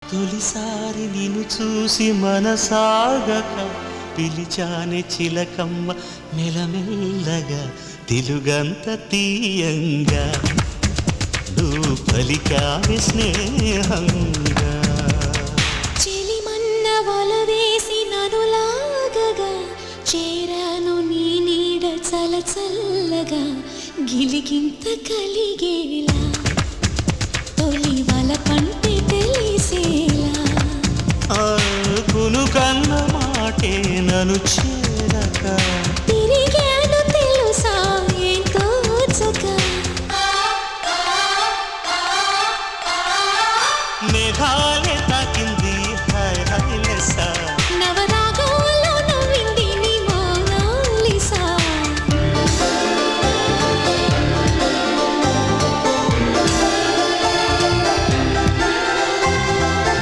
తొలిసారి నిన్ను చూసి మనసాగక పిలిచానే చిలకమ్మ మెలమెల్లగా తెలుగంత తీయంగా నువ్వు పలికావే స్నేహంగా చెలిమన్న వలవేసి నన్ను లాగగా చేరాను నీ నీడ చలచల్లగా గిలిగింత కలిగేలా తొలి వల కంటే తెలిసేలా కును కన్న మాటే నన్ను చేరక